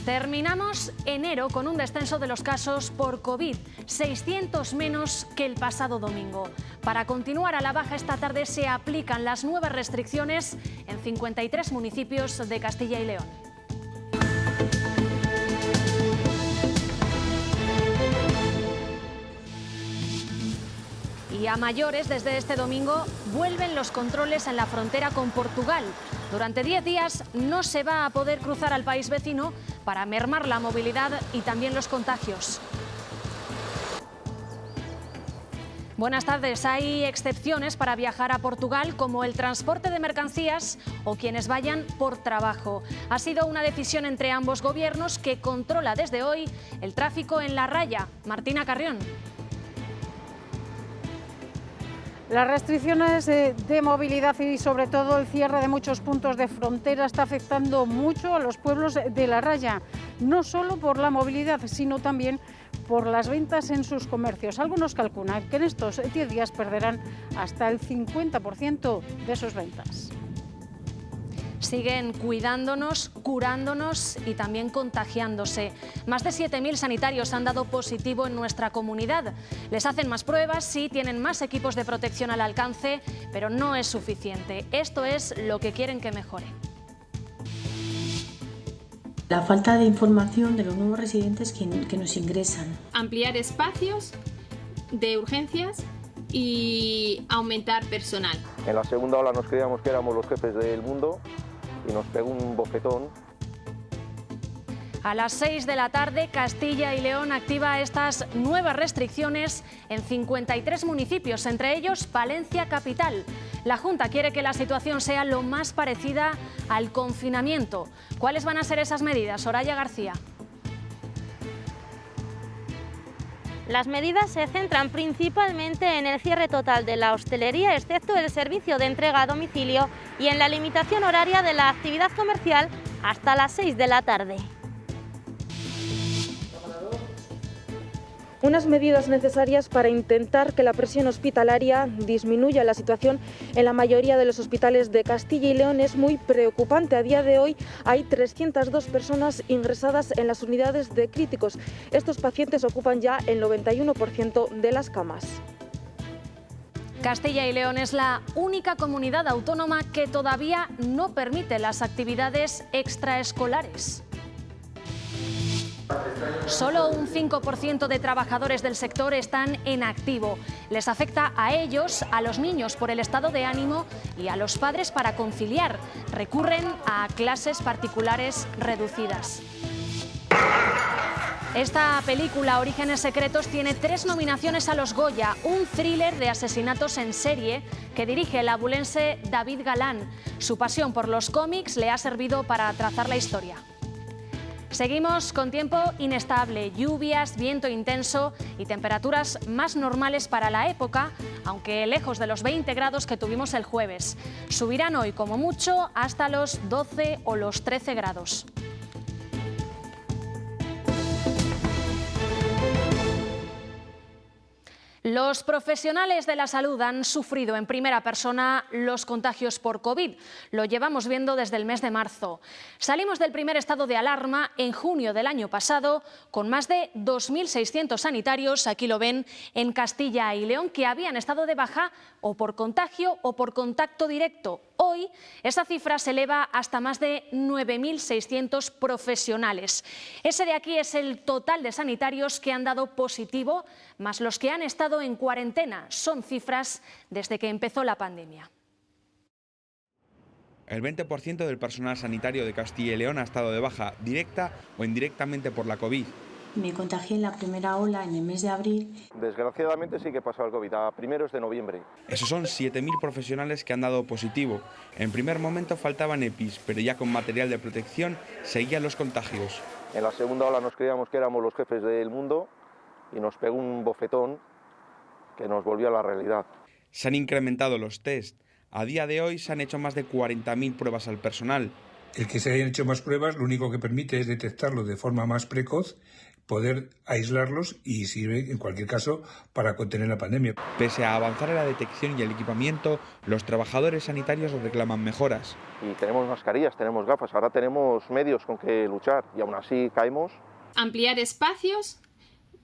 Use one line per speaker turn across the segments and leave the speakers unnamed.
Terminamos enero con un descenso de los casos por COVID, 600 menos que el pasado domingo. Para continuar a la baja esta tarde se aplican las nuevas restricciones en 53 municipios de Castilla y León. Y a mayores, desde este domingo, vuelven los controles en la frontera con Portugal. Durante 10 días no se va a poder cruzar al país vecino para mermar la movilidad y también los contagios. Buenas tardes. Hay excepciones para viajar a Portugal, como el transporte de mercancías o quienes vayan por trabajo. Ha sido una decisión entre ambos gobiernos que controla desde hoy el tráfico en la raya. Martina Carrión.
Las restricciones de movilidad y sobre todo el cierre de muchos puntos de frontera está afectando mucho a los pueblos de la raya, no solo por la movilidad, sino también por las ventas en sus comercios. Algunos calculan que en estos 10 días perderán hasta el 50% de sus ventas.
Siguen cuidándonos, curándonos y también contagiándose. Más de 7.000 sanitarios han dado positivo en nuestra comunidad. Les hacen más pruebas, sí, tienen más equipos de protección al alcance, pero no es suficiente. Esto es lo que quieren que mejore.
La falta de información de los nuevos residentes que nos ingresan.
Ampliar espacios de urgencias y aumentar personal.
En la segunda ola nos creíamos que éramos los jefes del mundo y nos pegó un bofetón.
A las 6 de la tarde, Castilla y León activa estas nuevas restricciones en 53 municipios, entre ellos Palencia capital. La Junta quiere que la situación sea lo más parecida al confinamiento. ¿Cuáles van a ser esas medidas? Soraya García.
Las medidas se centran principalmente en el cierre total de la hostelería, excepto el servicio de entrega a domicilio, y en la limitación horaria de la actividad comercial hasta las 6 de la tarde.
Unas medidas necesarias para intentar que la presión hospitalaria disminuya. La situación en la mayoría de los hospitales de Castilla y León es muy preocupante. A día de hoy hay 302 personas ingresadas en las unidades de críticos. Estos pacientes ocupan ya el 91% de las camas.
Castilla y León es la única comunidad autónoma que todavía no permite las actividades extraescolares. Solo un 5% de trabajadores del sector están en activo. Les afecta a ellos, a los niños por el estado de ánimo y a los padres para conciliar. Recurren a clases particulares reducidas. Esta película, Orígenes Secretos, tiene 3 nominaciones a los Goya, un thriller de asesinatos en serie que dirige el abulense David Galán. Su pasión por los cómics le ha servido para trazar la historia. Seguimos con tiempo inestable, lluvias, viento intenso y temperaturas más normales para la época, aunque lejos de los 20 grados que tuvimos el jueves. Subirán hoy como mucho hasta los 12 o los 13 grados. Los profesionales de la salud han sufrido en primera persona los contagios por COVID. Lo llevamos viendo desde el mes de marzo. Salimos del primer estado de alarma en junio del año pasado con más de 2.600 sanitarios, aquí lo ven, en Castilla y León, que habían estado de baja o por contagio o por contacto directo. Hoy esa cifra se eleva hasta más de 9.600 profesionales. Ese de aquí es el total de sanitarios que han dado positivo, más los que han estado en cuarentena. Son cifras desde que empezó la pandemia.
El 20% del personal sanitario de Castilla y León ha estado de baja directa o indirectamente por la COVID.
Me contagié en la primera ola en el mes de abril.
Desgraciadamente sí que pasó el COVID a primeros de noviembre.
Esos son 7.000 profesionales que han dado positivo. En primer momento faltaban EPIs, pero ya con material de protección seguían los contagios.
En la segunda ola nos creíamos que éramos los jefes del mundo y nos pegó un bofetón que nos volvió a la realidad.
Se han incrementado los test. A día de hoy se han hecho más de 40.000 pruebas al personal.
El que se hayan hecho más pruebas lo único que permite es detectarlo de forma más precoz, poder aislarlos y sirve, en cualquier caso, para contener la pandemia.
Pese a avanzar en la detección y el equipamiento, los trabajadores sanitarios reclaman mejoras.
Y tenemos mascarillas, tenemos gafas, ahora tenemos medios con que luchar y aún así caemos.
Ampliar espacios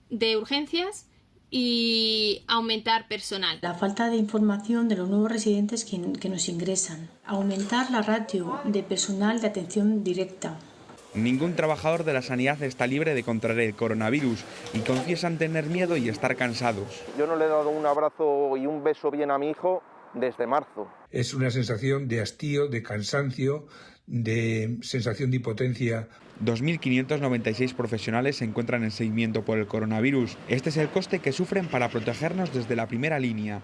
de urgencias y aumentar personal.
La falta de información de los nuevos residentes que nos ingresan. Aumentar la ratio de personal de atención directa.
Ningún trabajador de la sanidad está libre de contraer el coronavirus y confiesan tener miedo y estar cansados.
Yo no le he dado un abrazo y un beso bien a mi hijo desde marzo.
Es una sensación de hastío, de cansancio, de sensación de impotencia.
2.596 profesionales se encuentran en seguimiento por el coronavirus. Este es el coste que sufren para protegernos desde la primera línea.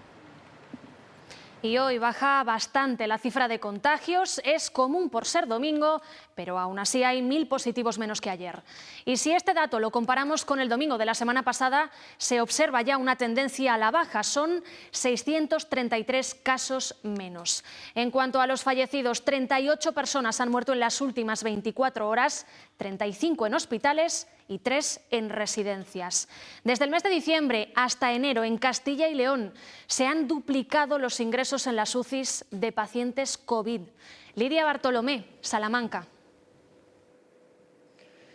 Y hoy baja bastante la cifra de contagios, es común por ser domingo, pero aún así hay 1.000 positivos menos que ayer. Y si este dato lo comparamos con el domingo de la semana pasada, se observa ya una tendencia a la baja, son 633 casos menos. En cuanto a los fallecidos, 38 personas han muerto en las últimas 24 horas, 35 en hospitales y 3 en residencias. Desde el mes de diciembre hasta enero, en Castilla y León, se han duplicado los ingresos en las UCIs de pacientes COVID. Lidia Bartolomé, Salamanca.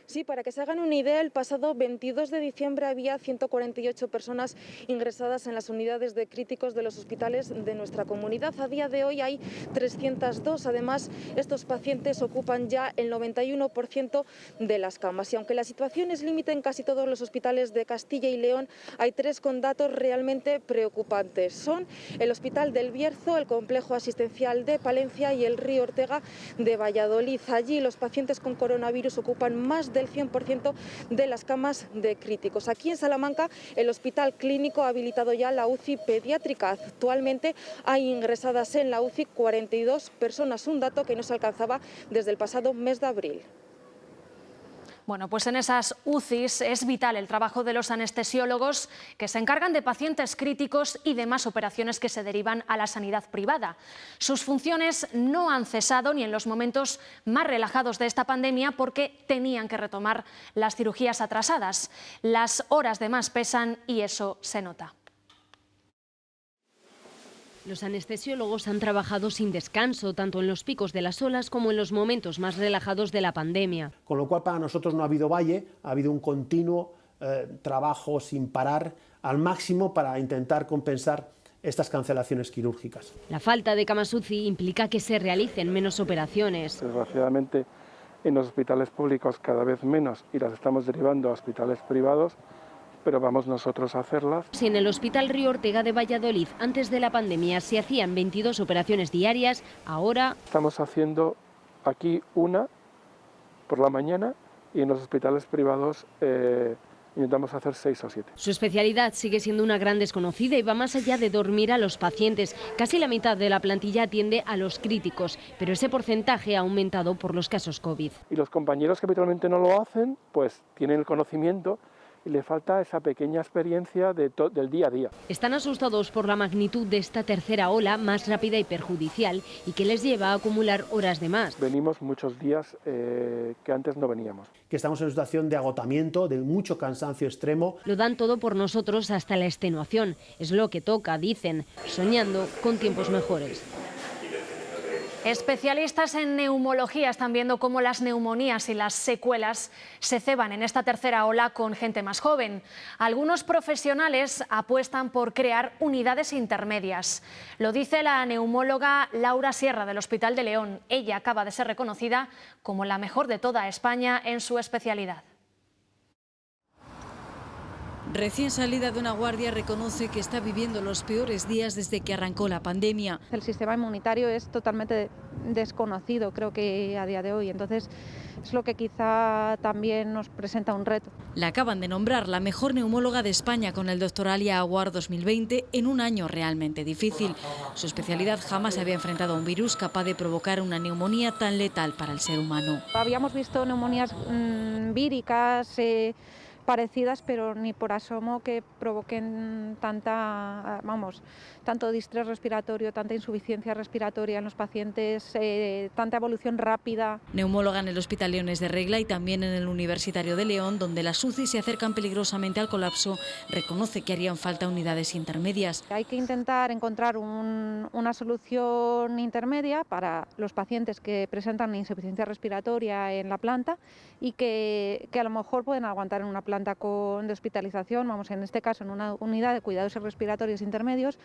Sí, para que se hagan una idea, el pasado 22 de diciembre había 148 personas ingresadas en las unidades de críticos de los hospitales de nuestra comunidad. A día de hoy hay 302. Además, estos pacientes ocupan ya el 91% de las camas. Y aunque la situación es límite en casi todos los hospitales de Castilla y León, hay 3 con datos realmente preocupantes. Son el Hospital del Bierzo, el Complejo Asistencial de Palencia y el Río Ortega de Valladolid. Allí los pacientes con coronavirus ocupan más del 100% de las camas de críticos. Aquí en Salamanca, el Hospital Clínico ha habilitado ya la UCI pediátrica. Actualmente hay ingresadas en la UCI 42 personas, un dato que no se alcanzaba desde el pasado mes de abril.
Bueno, pues en esas UCIs es vital el trabajo de los anestesiólogos que se encargan de pacientes críticos y demás operaciones que se derivan a la sanidad privada. Sus funciones no han cesado ni en los momentos más relajados de esta pandemia porque tenían que retomar las cirugías atrasadas. Las horas de más pesan y eso se nota.
Los anestesiólogos han trabajado sin descanso, tanto en los picos de las olas como en los momentos más relajados de la pandemia.
Con lo cual para nosotros no ha habido valle, ha habido un continuo trabajo sin parar al máximo para intentar compensar estas cancelaciones quirúrgicas.
La falta de camas UCI implica que se realicen menos operaciones.
Desgraciadamente en los hospitales públicos cada vez menos y las estamos derivando a hospitales privados, pero vamos nosotros a hacerlas.
Si en el Hospital Río Ortega de Valladolid antes de la pandemia se hacían 22 operaciones diarias, ahora
estamos haciendo aquí una por la mañana y en los hospitales privados intentamos hacer 6 o 7.
Su especialidad sigue siendo una gran desconocida y va más allá de dormir a los pacientes. Casi la mitad de la plantilla atiende a los críticos, pero ese porcentaje ha aumentado por los casos COVID.
Y los compañeros que habitualmente no lo hacen, pues tienen el conocimiento y le falta esa pequeña experiencia del día a día.
Están asustados por la magnitud de esta tercera ola más rápida y perjudicial y que les lleva a acumular horas de más.
Venimos muchos días que antes no veníamos.
Que estamos en una situación de agotamiento, de mucho cansancio extremo.
Lo dan todo por nosotros hasta la extenuación. Es lo que toca, dicen, soñando con tiempos mejores.
Especialistas en neumología están viendo cómo las neumonías y las secuelas se ceban en esta tercera ola con gente más joven. Algunos profesionales apuestan por crear unidades intermedias. Lo dice la neumóloga Laura Sierra del Hospital de León. Ella acaba de ser reconocida como la mejor de toda España en su especialidad.
Recién salida de una guardia, reconoce que está viviendo los peores días desde que arrancó la pandemia.
El sistema inmunitario es totalmente desconocido, creo que a día de hoy, entonces es lo que quizá también nos presenta un reto.
La acaban de nombrar la mejor neumóloga de España con el Doctoralia Award 2020 en un año realmente difícil. Su especialidad jamás se había enfrentado a un virus capaz de provocar una neumonía tan letal para el ser humano.
Habíamos visto neumonías víricas,
parecidas, pero ni por asomo que provoquen tanto distrés respiratorio, tanta insuficiencia respiratoria en los pacientes, tanta evolución rápida.
Neumóloga en el Hospital Leones de Regla y también en el Universitario de León, donde las UCI se acercan peligrosamente al colapso, reconoce que harían falta unidades intermedias.
Hay que intentar encontrar una solución intermedia para los pacientes que presentan insuficiencia respiratoria en la planta y que a lo mejor pueden aguantar en una planta de hospitalización, en este caso en una unidad de cuidados respiratorios intermedios.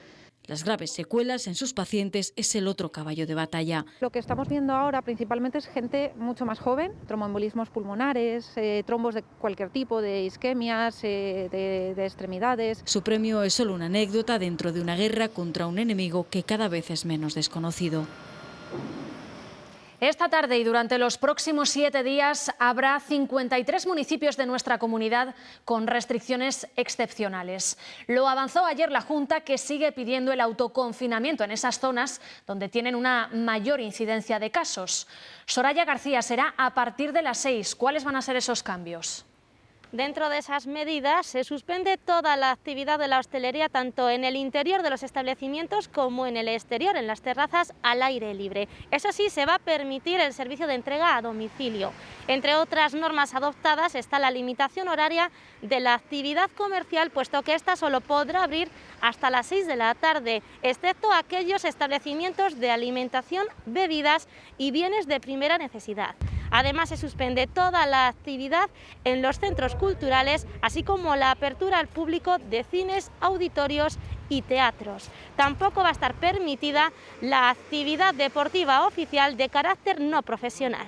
Las graves secuelas en sus pacientes es el otro caballo de batalla.
Lo que estamos viendo ahora principalmente es gente mucho más joven, tromboembolismos pulmonares, trombos de cualquier tipo, de isquemias, de extremidades.
Su premio es solo una anécdota dentro de una guerra contra un enemigo que cada vez es menos desconocido.
Esta tarde y durante los próximos 7 días habrá 53 municipios de nuestra comunidad con restricciones excepcionales. Lo avanzó ayer la Junta, que sigue pidiendo el autoconfinamiento en esas zonas donde tienen una mayor incidencia de casos. Soraya García, será a partir de las 6. ¿Cuáles van a ser esos cambios?
Dentro de esas medidas se suspende toda la actividad de la hostelería, tanto en el interior de los establecimientos como en el exterior, en las terrazas al aire libre. Eso sí, se va a permitir el servicio de entrega a domicilio. Entre otras normas adoptadas está la limitación horaria de la actividad comercial, puesto que esta solo podrá abrir hasta las 6 de la tarde, excepto aquellos establecimientos de alimentación, bebidas y bienes de primera necesidad. Además, se suspende toda la actividad en los centros culturales, así como la apertura al público de cines, auditorios y teatros. Tampoco va a estar permitida la actividad deportiva oficial de carácter no profesional.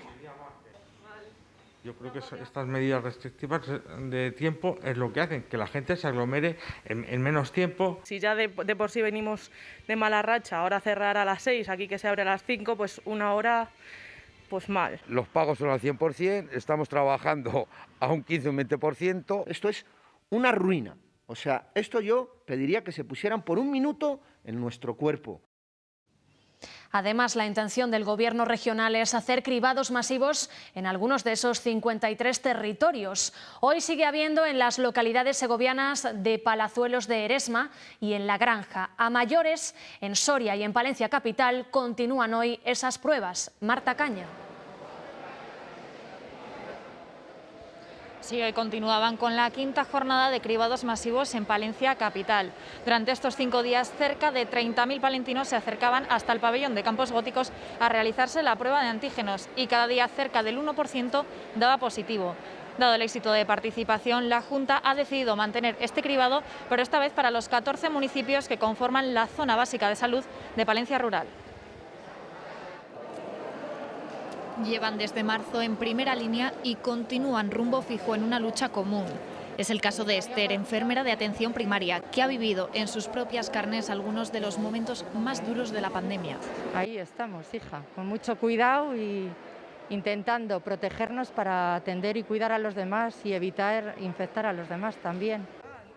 Yo creo que estas medidas restrictivas de tiempo es lo que hacen que la gente se aglomere en menos tiempo.
Si ya de por sí venimos de mala racha, ahora cerrar a las 6, aquí que se abre a las 5, pues una hora... pues mal.
Los pagos son al 100%, estamos trabajando a un 15 o un 20%.
Esto es una ruina. O sea, esto yo pediría que se pusieran por un minuto en nuestro cuerpo.
Además, la intención del Gobierno regional es hacer cribados masivos en algunos de esos 53 territorios. Hoy sigue habiendo en las localidades segovianas de Palazuelos de Eresma y en La Granja. A mayores, en Soria y en Palencia capital, continúan hoy esas pruebas. Marta Caña.
Sí, hoy continuaban con la quinta jornada de cribados masivos en Palencia capital. Durante estos 5 días, cerca de 30.000 palentinos se acercaban hasta el pabellón de Campos Góticos a realizarse la prueba de antígenos y cada día cerca del 1% daba positivo. Dado el éxito de participación, la Junta ha decidido mantener este cribado, pero esta vez para los 14 municipios que conforman la zona básica de salud de Palencia Rural. Llevan desde marzo en primera línea y continúan rumbo fijo en una lucha común. Es el caso de Esther, enfermera de atención primaria, que ha vivido en sus propias carnes algunos de los momentos más duros de la pandemia.
Ahí estamos, hija, con mucho cuidado y intentando protegernos para atender y cuidar a los demás y evitar infectar a los demás también.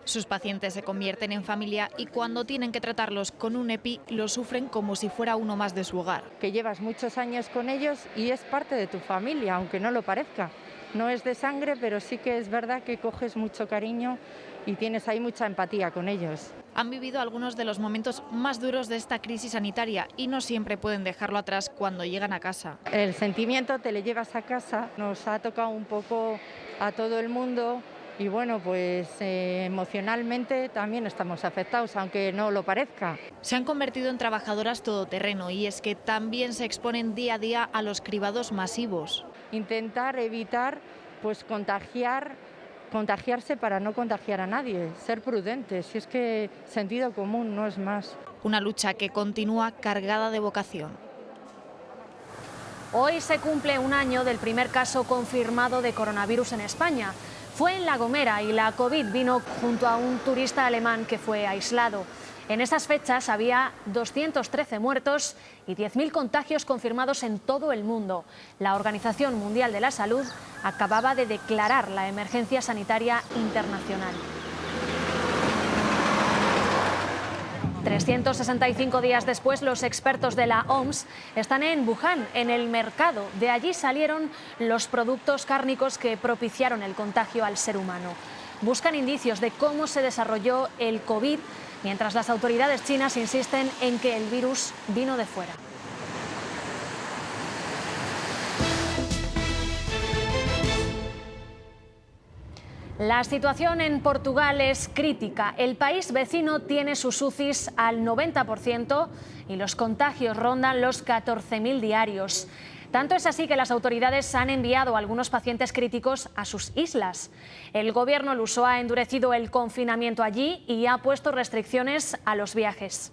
Sus pacientes se convierten en familia y cuando tienen que tratarlos con un EPI lo sufren como si fuera uno más de su hogar.
Que llevas muchos años con ellos y es parte de tu familia, aunque no lo parezca. No es de sangre, pero sí que es verdad que coges mucho cariño y tienes ahí mucha empatía con ellos.
Han vivido algunos de los momentos más duros de esta crisis sanitaria y no siempre pueden dejarlo atrás cuando llegan a casa.
El sentimiento te lo llevas a casa, nos ha tocado un poco a todo el mundo. Y bueno, pues emocionalmente también estamos afectados, aunque no lo parezca.
Se han convertido en trabajadoras todoterreno y es que también se exponen día a día a los cribados masivos.
Intentar evitar pues contagiarse para no contagiar a nadie, ser prudentes, si es que sentido común no es más.
Una lucha que continúa cargada de vocación.
Hoy se cumple un año del primer caso confirmado de coronavirus en España. Fue en La Gomera y la COVID vino junto a un turista alemán que fue aislado. En esas fechas había 213 muertos y 10.000 contagios confirmados en todo el mundo. La Organización Mundial de la Salud acababa de declarar la emergencia sanitaria internacional. 365 días después, los expertos de la OMS están en Wuhan, en el mercado. De allí salieron los productos cárnicos que propiciaron el contagio al ser humano. buscan indicios de cómo se desarrolló el COVID, mientras las autoridades chinas insisten en que el virus vino de fuera. La situación en Portugal es crítica. El país vecino tiene sus UCIs al 90% y los contagios rondan los 14.000 diarios. Tanto es así que las autoridades han enviado a algunos pacientes críticos a sus islas. El gobierno luso ha endurecido el confinamiento allí y ha puesto restricciones a los viajes.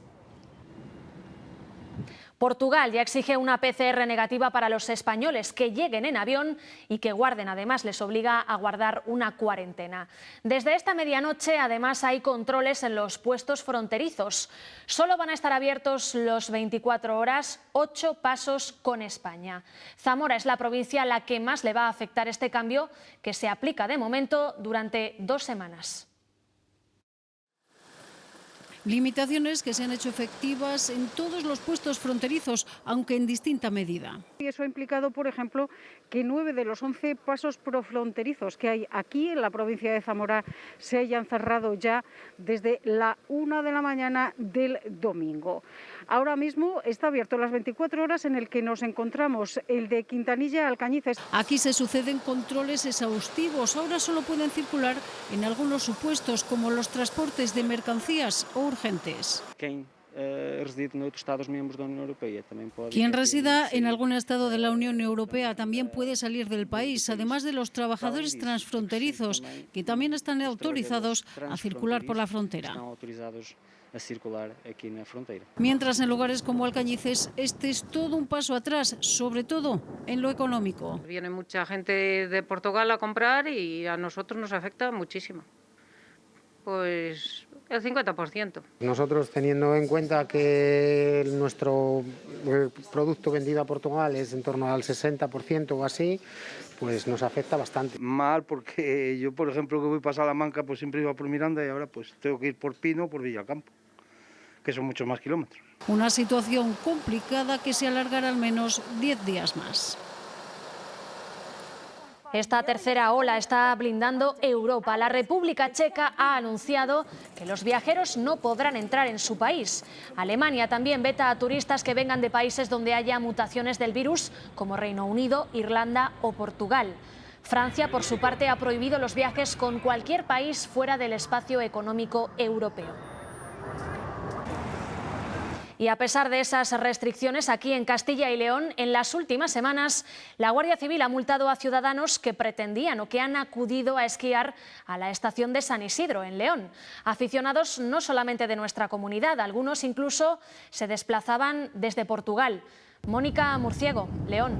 Portugal ya exige una PCR negativa para los españoles que lleguen en avión y que guarden, además les obliga a guardar una cuarentena. Desde esta medianoche, además, hay controles en los puestos fronterizos. Solo van a estar abiertos los 24 horas, 8 pasos con España. Zamora es la provincia a la que más le va a afectar este cambio, que se aplica de momento durante 2 semanas.
Limitaciones que se han hecho efectivas en todos los puestos fronterizos, aunque en distinta medida. Y eso ha implicado, por ejemplo, que 9 de los 11 pasos profronterizos que hay aquí en la provincia de Zamora se hayan cerrado ya desde la 1 de la mañana del domingo. Ahora mismo está abierto las 24 horas en el que nos encontramos, el de Quintanilla a Alcañices. Aquí se suceden controles exhaustivos. Ahora solo pueden circular en algunos supuestos, como los transportes de mercancías o urgentes.
Quien
resida en algún estado de la Unión Europea también puede salir del país, además de los trabajadores transfronterizos, que también están autorizados a circular por la frontera. Mientras en lugares como Alcañices este es todo un paso atrás, sobre todo en lo económico.
Viene mucha gente de Portugal a comprar y a nosotros nos afecta muchísimo. Pues el 50%.
Nosotros, teniendo en cuenta que nuestro producto vendido a Portugal es en torno al 60% o así, pues nos afecta bastante.
Mal, porque yo, por ejemplo, que voy para Salamanca, pues siempre iba por Miranda y ahora pues tengo que ir por Pino o por Villacampo, que son muchos más kilómetros.
Una situación complicada que se alargará al menos 10 días más.
Esta tercera ola está blindando Europa. La República Checa ha anunciado que los viajeros no podrán entrar en su país. Alemania también veta a turistas que vengan de países donde haya mutaciones del virus, como Reino Unido, Irlanda o Portugal. Francia, por su parte, ha prohibido los viajes con cualquier país fuera del espacio económico europeo. Y a pesar de esas restricciones, aquí en Castilla y León, en las últimas semanas, la Guardia Civil ha multado a ciudadanos que pretendían o que han acudido a esquiar a la estación de San Isidro, en León. Aficionados no solamente de nuestra comunidad, algunos incluso se desplazaban desde Portugal. Mónica Murciego, León.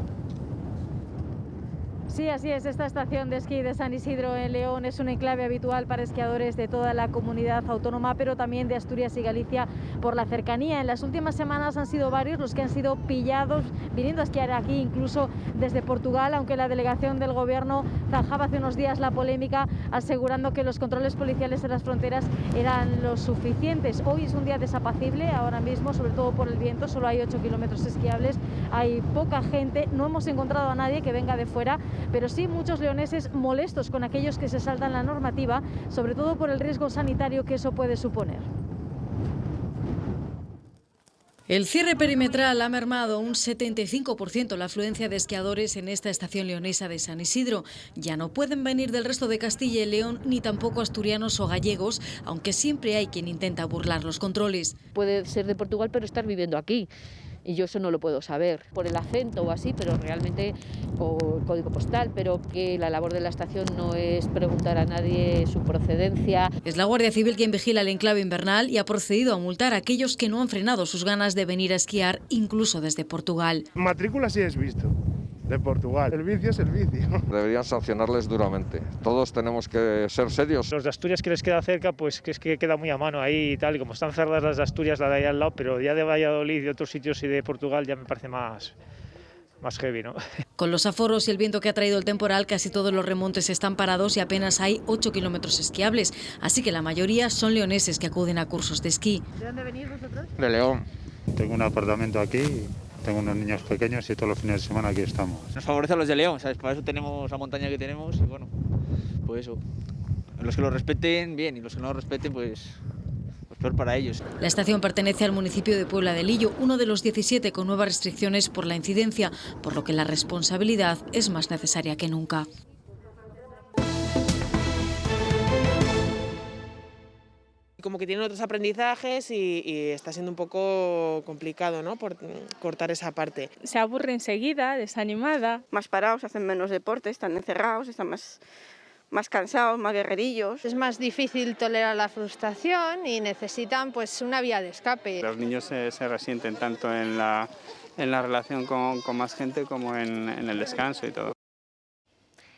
Sí, así es. Esta estación de esquí de San Isidro en León es un enclave habitual para esquiadores de toda la comunidad autónoma, pero también de Asturias y Galicia por la cercanía. En las últimas semanas han sido varios los que han sido pillados viniendo a esquiar aquí, incluso desde Portugal, aunque la delegación del Gobierno zanjaba hace unos días la polémica, asegurando que los controles policiales en las fronteras eran los suficientes. Hoy es un día desapacible, ahora mismo, sobre todo por el viento, solo hay 8 kilómetros esquiables, hay poca gente, no hemos encontrado a nadie que venga de fuera, pero sí muchos leoneses molestos con aquellos que se saltan la normativa, sobre todo por el riesgo sanitario que eso puede suponer.
El cierre perimetral ha mermado un 75% la afluencia de esquiadores en esta estación leonesa de San Isidro. Ya no pueden venir del resto de Castilla y León ni tampoco asturianos o gallegos, aunque siempre hay quien intenta burlar los controles.
Puede ser de Portugal pero estar viviendo aquí. Y yo eso no lo puedo saber por el acento o así, pero realmente, o el código postal, pero que la labor de la estación no es preguntar a nadie su procedencia.
Es la Guardia Civil quien vigila el enclave invernal y ha procedido a multar a aquellos que no han frenado sus ganas de venir a esquiar, incluso desde Portugal.
Matrícula sí es visto. De Portugal. El vicio es el vicio.
Deberían sancionarles duramente. Todos tenemos que ser serios.
Los de Asturias que les queda cerca, pues que es que queda muy a mano ahí y tal, y como están cerradas las de Asturias, la de ahí al lado, pero ya de Valladolid y de otros sitios y de Portugal ya me parece más heavy, ¿no?
Con los aforos y el viento que ha traído el temporal, casi todos los remontes están parados y apenas hay 8 kilómetros esquiables, así que la mayoría son leoneses que acuden a cursos de esquí.
¿De dónde venís vosotros?
De León.
Tengo un apartamento aquí. Tengo unos niños pequeños y todos los fines de semana aquí estamos.
Nos favorece a los de León, ¿sabes? Para eso tenemos la montaña que tenemos y bueno, pues eso.
Los que lo respeten, bien, y los que no lo respeten, pues peor para ellos.
La estación pertenece al municipio de Puebla de Lillo, uno de los 17 con nuevas restricciones por la incidencia, por lo que la responsabilidad es más necesaria que nunca.
Como que tienen otros aprendizajes y está siendo un poco complicado, ¿no?, por cortar esa parte.
Se aburre enseguida, desanimada.
Más parados, hacen menos deporte, están encerrados, están más cansados, más guerrerillos.
Es más difícil tolerar la frustración y necesitan pues una vía de escape.
Los niños se resienten tanto en la relación con más gente como en el descanso y todo.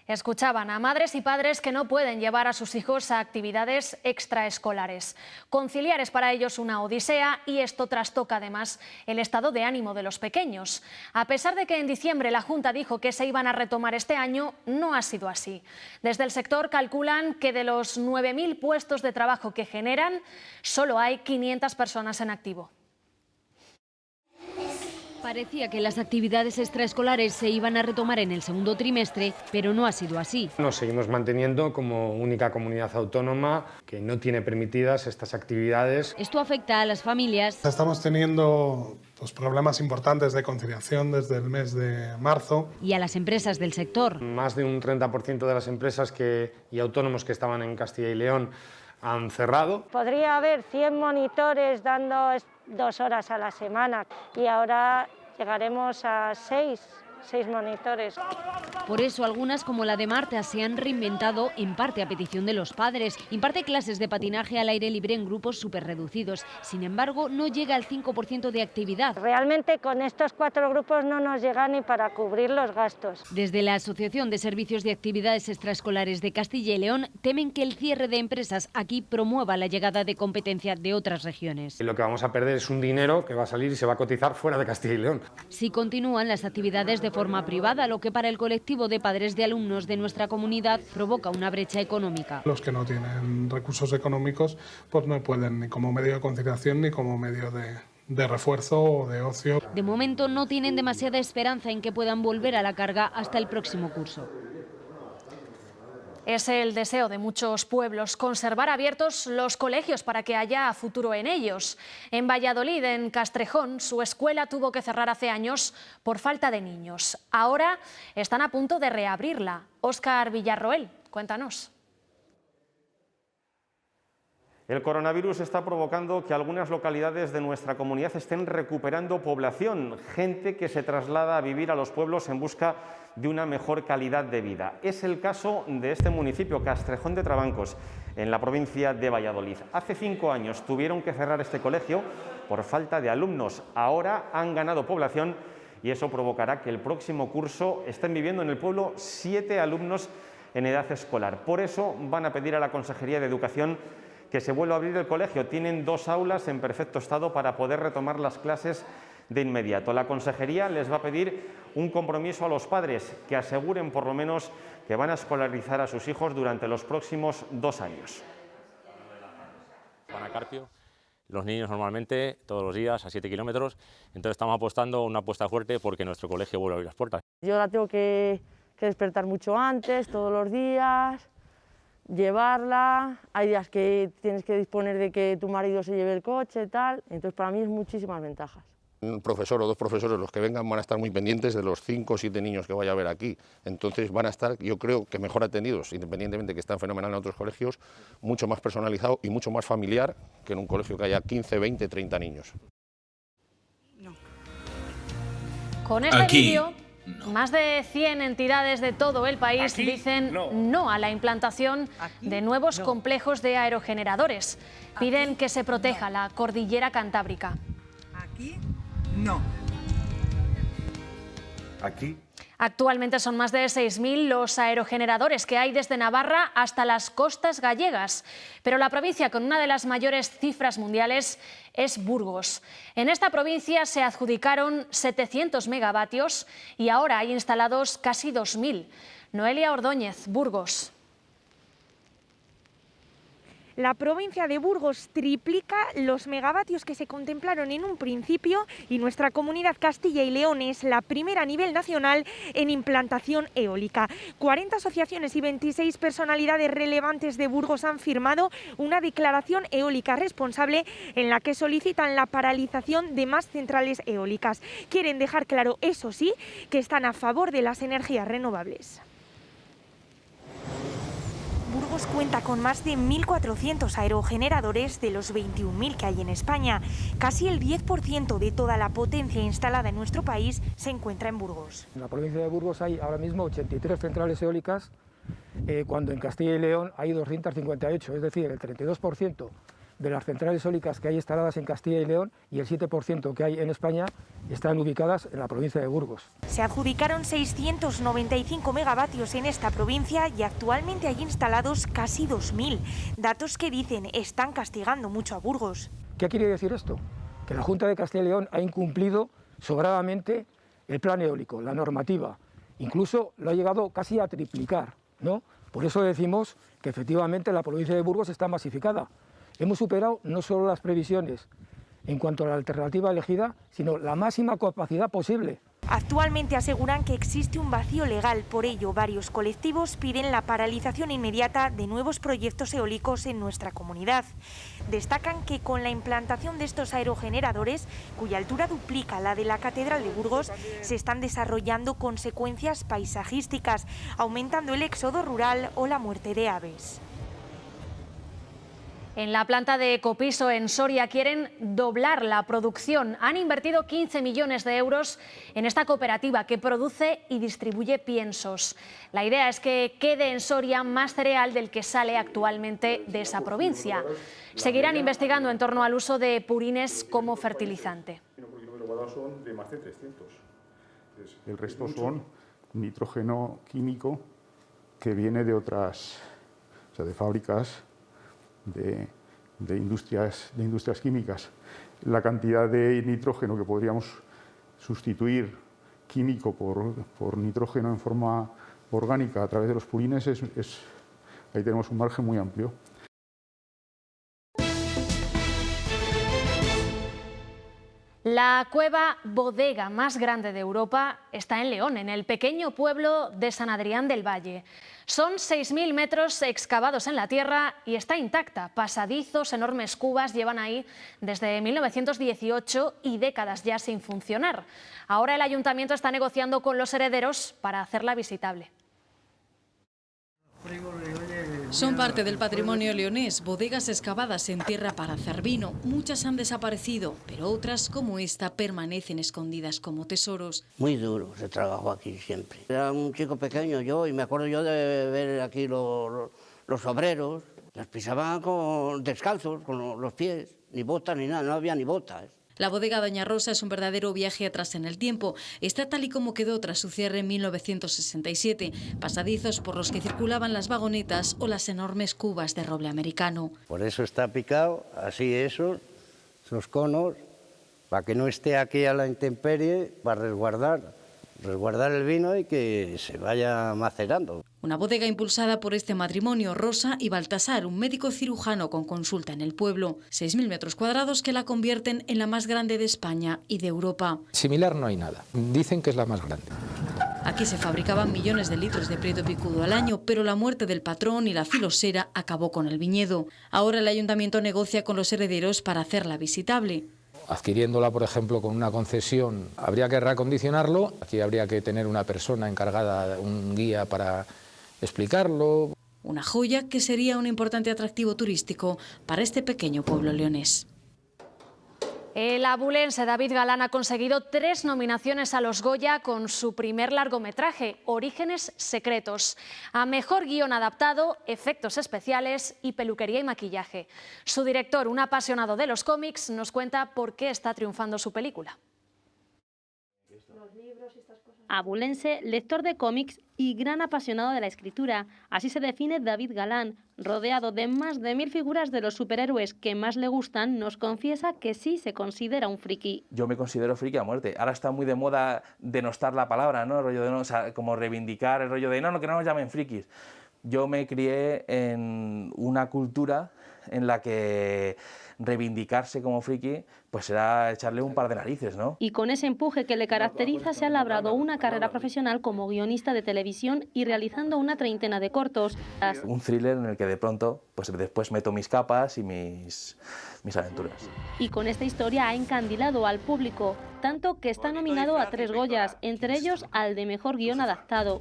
Escuchaban a madres y padres que no pueden llevar a sus hijos a actividades extraescolares. Conciliar es para ellos una odisea y esto trastoca además el estado de ánimo de los pequeños. A pesar de que en diciembre la Junta dijo que se iban a retomar este año, no ha sido así. Desde el sector calculan que de los 9.000 puestos de trabajo que generan, solo hay 500 personas en activo.
Parecía que las actividades extraescolares se iban a retomar en el segundo trimestre, pero no ha sido así.
Nos seguimos manteniendo como única comunidad autónoma que no tiene permitidas estas actividades.
Esto afecta a las familias.
Estamos teniendo problemas importantes de conciliación desde el mes de marzo.
Y a las empresas del sector.
Más de un 30% de las empresas y autónomos que estaban en Castilla y León han cerrado.
Podría haber 100 monitores dando 2 horas a la semana y ahora llegaremos a 6 monitores.
Por eso algunas, como la de Marta, se han reinventado en parte a petición de los padres. Imparte clases de patinaje al aire libre en grupos súper reducidos. Sin embargo, no llega al 5% de actividad.
Realmente con estos 4 grupos no nos llega ni para cubrir los gastos.
Desde la Asociación de Servicios de Actividades Extraescolares de Castilla y León temen que el cierre de empresas aquí promueva la llegada de competencia de otras regiones.
Lo que vamos a perder es un dinero que va a salir y se va a cotizar fuera de Castilla y León.
Si continúan las actividades de forma privada, lo que para el colectivo de padres de alumnos de nuestra comunidad provoca una brecha económica.
Los que no tienen recursos económicos pues no pueden ni como medio de conciliación ni como medio de refuerzo o de ocio.
De momento no tienen demasiada esperanza en que puedan volver a la carga hasta el próximo curso.
Es el deseo de muchos pueblos conservar abiertos los colegios para que haya futuro en ellos. En Valladolid, en Castrejón, su escuela tuvo que cerrar hace años por falta de niños. Ahora están a punto de reabrirla. Óscar Villarroel, cuéntanos.
El coronavirus está provocando que algunas localidades de nuestra comunidad estén recuperando población, gente que se traslada a vivir a los pueblos en busca de una mejor calidad de vida. Es el caso de este municipio, Castrejón de Trabancos, en la provincia de Valladolid. Hace 5 años tuvieron que cerrar este colegio por falta de alumnos. Ahora han ganado población y eso provocará que el próximo curso estén viviendo en el pueblo 7 alumnos en edad escolar. Por eso van a pedir a la Consejería de Educación que se vuelva a abrir el colegio. Tienen 2 aulas en perfecto estado para poder retomar las clases de inmediato. La Consejería les va a pedir un compromiso a los padres que aseguren por lo menos que van a escolarizar a sus hijos durante los próximos 2 años.
Van a Carpio, los niños normalmente todos los días a 7 kilómetros, entonces estamos apostando una apuesta fuerte porque nuestro colegio vuelva a abrir las puertas.
Yo la tengo que despertar mucho antes, todos los días, llevarla, hay días que tienes que disponer de que tu marido se lleve el coche y tal, entonces para mí es muchísimas ventajas.
Un profesor o 2 profesores, los que vengan, van a estar muy pendientes de los 5 o 7 niños que vaya a haber aquí, entonces van a estar, yo creo que mejor atendidos, independientemente de que están fenomenal en otros colegios, mucho más personalizado y mucho más familiar que en un colegio que haya 15, 20, 30 niños.
Con este vídeo, más de 100 entidades de todo el país dicen no a la implantación de nuevos complejos de aerogeneradores. Piden que se proteja la cordillera cantábrica.
Aquí no.
Aquí.
Actualmente son más de 6.000 los aerogeneradores que hay desde Navarra hasta las costas gallegas. Pero la provincia con una de las mayores cifras mundiales es Burgos. En esta provincia se adjudicaron 700 megavatios y ahora hay instalados casi 2.000. Noelia Ordóñez, Burgos.
La provincia de Burgos triplica los megavatios que se contemplaron en un principio y nuestra comunidad Castilla y León es la primera a nivel nacional en implantación eólica. 40 asociaciones y 26 personalidades relevantes de Burgos han firmado una declaración eólica responsable en la que solicitan la paralización de más centrales eólicas. Quieren dejar claro, eso sí, que están a favor de las energías renovables. Burgos cuenta con más de 1.400 aerogeneradores de los 21.000 que hay en España. Casi el 10% de toda la potencia instalada en nuestro país se encuentra en Burgos.
En la provincia de Burgos hay ahora mismo 83 centrales eólicas, cuando en Castilla y León hay 258, es decir, el 32% de las centrales eólicas que hay instaladas en Castilla y León y el 7% que hay en España están ubicadas en la provincia de Burgos.
Se adjudicaron 695 megavatios en esta provincia y actualmente hay instalados casi 2.000. Datos que dicen están castigando mucho a Burgos.
¿Qué quiere decir esto? Que la Junta de Castilla y León ha incumplido sobradamente el plan eólico, la normativa. Incluso lo ha llegado casi a triplicar, ¿no? Por eso decimos que efectivamente la provincia de Burgos está masificada. Hemos superado no solo las previsiones en cuanto a la alternativa elegida, sino la máxima capacidad posible.
Actualmente aseguran que existe un vacío legal, por ello varios colectivos piden la paralización inmediata de nuevos proyectos eólicos en nuestra comunidad. Destacan que con la implantación de estos aerogeneradores, cuya altura duplica la de la Catedral de Burgos, se están desarrollando consecuencias paisajísticas, aumentando el éxodo rural o la muerte de aves.
En la planta de Copiso, en Soria, quieren doblar la producción. Han invertido 15 millones de euros en esta cooperativa que produce y distribuye piensos. La idea es que quede en Soria más cereal del que sale actualmente de esa provincia. Seguirán investigando en torno al uso de purines como fertilizante.
Son de más de 300. El resto son nitrógeno químico que viene de otras, o sea, de fábricas de industrias químicas. La cantidad de nitrógeno que podríamos sustituir químico por nitrógeno en forma orgánica a través de los purines ahí tenemos un margen muy amplio.
La cueva bodega más grande de Europa está en León, en el pequeño pueblo de San Adrián del Valle. Son 6.000 metros excavados en la tierra y está intacta. Pasadizos, enormes cubas llevan ahí desde 1918 y décadas ya sin funcionar. Ahora el ayuntamiento está negociando con los herederos para hacerla visitable.
Son parte del patrimonio leonés, bodegas excavadas en tierra para hacer vino. Muchas han desaparecido, pero otras, como esta, permanecen escondidas como tesoros.
Muy duro se trabajó aquí siempre. Era un chico pequeño yo y me acuerdo yo de ver aquí los obreros. Las pisaban descalzos, con los pies, ni botas ni nada, no había ni botas.
La bodega Doña Rosa es un verdadero viaje atrás en el tiempo. Está tal y como quedó tras su cierre en 1967. Pasadizos por los que circulaban las vagonetas o las enormes cubas de roble americano.
Por eso está picado, así esos conos, para que no esté aquí a la intemperie, para resguardar el vino y que se vaya macerando.
Una bodega impulsada por este matrimonio, Rosa y Baltasar, un médico cirujano con consulta en el pueblo. 6.000 metros cuadrados que la convierten en la más grande de España y de Europa.
Similar no hay nada. Dicen que es la más grande.
Aquí se fabricaban millones de litros de prieto picudo al año, pero la muerte del patrón y la filosera acabó con el viñedo. Ahora el ayuntamiento negocia con los herederos para hacerla visitable.
Adquiriéndola, por ejemplo, con una concesión, habría que reacondicionarlo. Aquí habría que tener una persona encargada, un guía para explicarlo.
Una joya que sería un importante atractivo turístico para este pequeño pueblo leonés.
El abulense David Galán ha conseguido 3 nominaciones a los Goya con su primer largometraje, Orígenes Secretos, a Mejor Guión Adaptado, Efectos Especiales y Peluquería y Maquillaje. Su director, un apasionado de los cómics, nos cuenta por qué está triunfando su película.
Abulense, lector de cómics y gran apasionado de la escritura. Así se define David Galán. Rodeado de más de 1000 figuras de los superhéroes que más le gustan, nos confiesa que sí se considera un friki.
Yo me considero friki a muerte. Ahora está muy de moda denostar la palabra, ¿no? El rollo de, no, o sea, como reivindicar el rollo de no, que no nos llamen frikis. Yo me crié en una cultura en la que reivindicarse como friki pues será echarle un par de narices, ¿no?
Y con ese empuje que le caracteriza se ha labrado una carrera profesional como guionista de televisión y realizando una treintena de cortos.
Un thriller en el que de pronto pues después meto mis capas y mis aventuras.
Y con esta historia ha encandilado al público, tanto que está nominado a 3 Goyas, entre ellos al de Mejor Guión Adaptado.